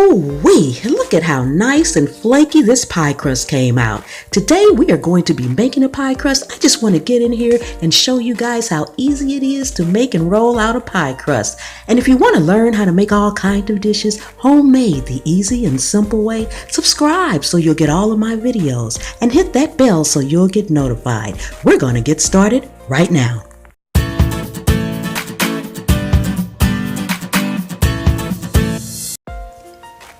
Ooh-wee, look at how nice and flaky this pie crust came out. Today we are going to be making a pie crust. I just want to get in here and show you guys how easy it is to make and roll out a pie crust. And if you want to learn how to make all kinds of dishes homemade the easy and simple way, subscribe so you'll get all of my videos and hit that bell so you'll get notified. We're going to get started right now.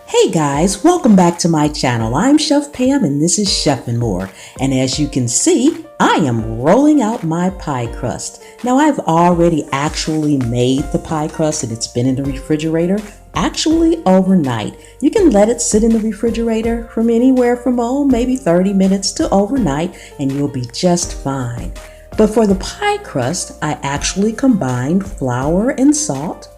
Hey guys, welcome back to my channel. I'm Chef Pam and this is Chef and More. And as you can see, I am rolling out my pie crust. Now I've already actually made the pie crust and it's been in the refrigerator actually overnight. You can let it sit in the refrigerator from anywhere from maybe 30 minutes to overnight and you'll be just fine. But for the pie crust, I actually combined flour and salt.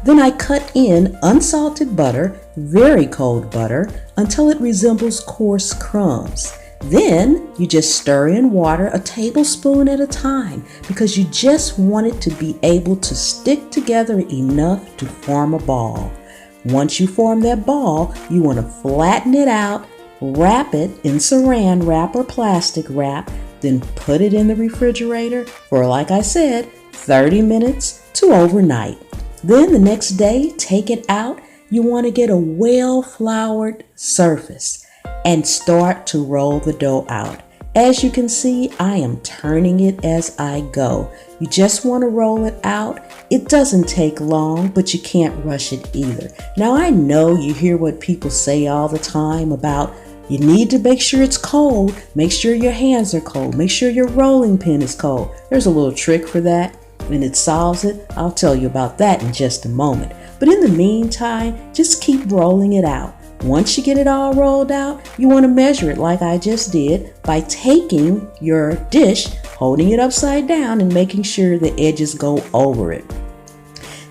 Then I cut in unsalted butter, very cold butter, until it resembles coarse crumbs. Then you just stir in water a tablespoon at a time because you just want it to be able to stick together enough to form a ball. Once you form that ball, you want to flatten it out, wrap it in saran wrap or plastic wrap, then put it in the refrigerator for, like I said, 30 minutes to overnight. Then the next day, take it out. You want to get a well-floured surface and start to roll the dough out. As you can see, I am turning it as I go. You just want to roll it out. It doesn't take long, but you can't rush it either. Now, I know you hear what people say all the time about you need to make sure it's cold. Make sure your hands are cold. Make sure your rolling pin is cold. There's a little trick for that. And it solves it. I'll tell you about that in just a moment. But in the meantime, just keep rolling it out. Once you get it all rolled out, you want to measure it like I just did by taking your dish, holding it upside down and making sure the edges go over it.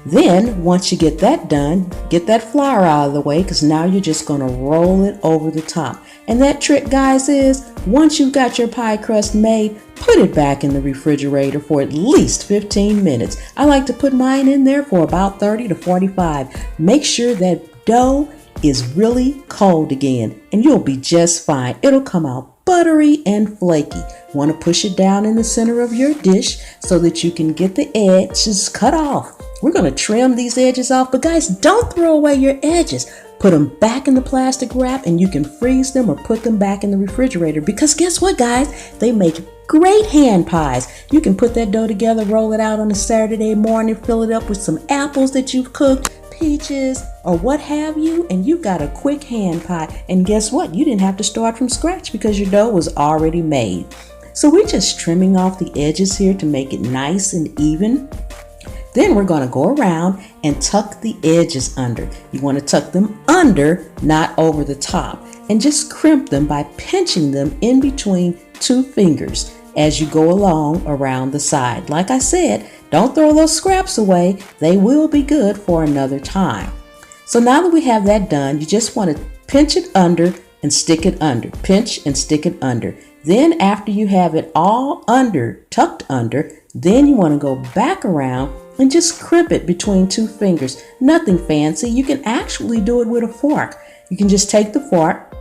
Then once you get that done, get that flour out of the way because now you're just going to roll it over the top. And that trick, guys, is once you've got your pie crust made, put it back in the refrigerator for at least 15 minutes. I like to put mine in there for about 30 to 45. Make sure that dough is really cold again and you'll be just fine. It'll come out buttery and flaky. Want to push it down in the center of your dish so that you can get the edges cut off. We're going to trim these edges off, but guys, don't throw away your edges. Put them back in the plastic wrap and you can freeze them or put them back in the refrigerator because guess what, guys? They make great hand pies. You can put that dough together, roll it out on a Saturday morning, fill it up with some apples that you've cooked, peaches, or what have you, and you've got a quick hand pie. And guess what? You didn't have to start from scratch because your dough was already made. So we're just trimming off the edges here to make it nice and even. Then we're going to go around and tuck the edges under. You want to tuck them under, not over the top, and just crimp them by pinching them in between two fingers as you go along around the side. Like I said, don't throw those scraps away. They will be good for another time. So now that we have that done, you just want to pinch it under and stick it under. Pinch and stick it under. Then after you have it all under, tucked under, then you want to go back around and just crimp it between two fingers. Nothing fancy. You can actually do it with a fork. You can just take the fork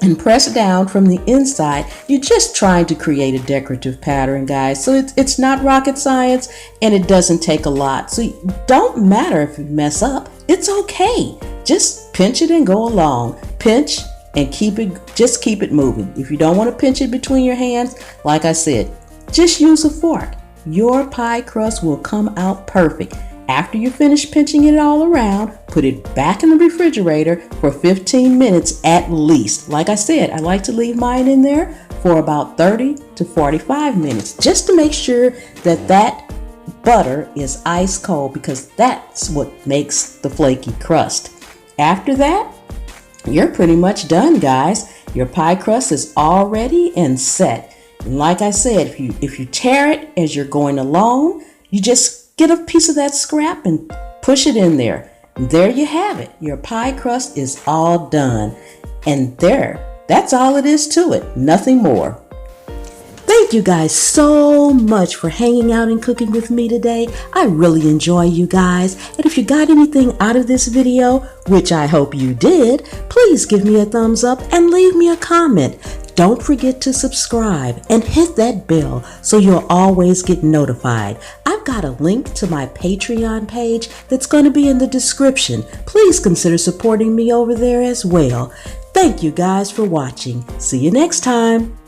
and press down from the inside. You're just trying to create a decorative pattern, guys. So it's not rocket science and it doesn't take a lot. So it don't matter if you mess up. It's okay. Just pinch it and go along. Pinch and keep it moving. If you don't want to pinch it between your hands, like I said, just use a fork. Your pie crust will come out perfect. After you finish pinching it all around, put it back in the refrigerator for 15 minutes at least. Like I said, I like to leave mine in there for about 30 to 45 minutes just to make sure that that butter is ice cold because that's what makes the flaky crust. After that, you're pretty much done, guys. Your pie crust is all ready and set. And like I said, if you tear it as you're going along, you just get a piece of that scrap and push it in there. And there you have it. Your pie crust is all done. And that's all it is to it. Nothing more. Thank you guys so much for hanging out and cooking with me today. I really enjoy you guys. And if you got anything out of this video, which I hope you did, please give me a thumbs up and leave me a comment. Don't forget to subscribe and hit that bell so you'll always get notified. I've got a link to my Patreon page that's going to be in the description. Please consider supporting me over there as well. Thank you guys for watching. See you next time.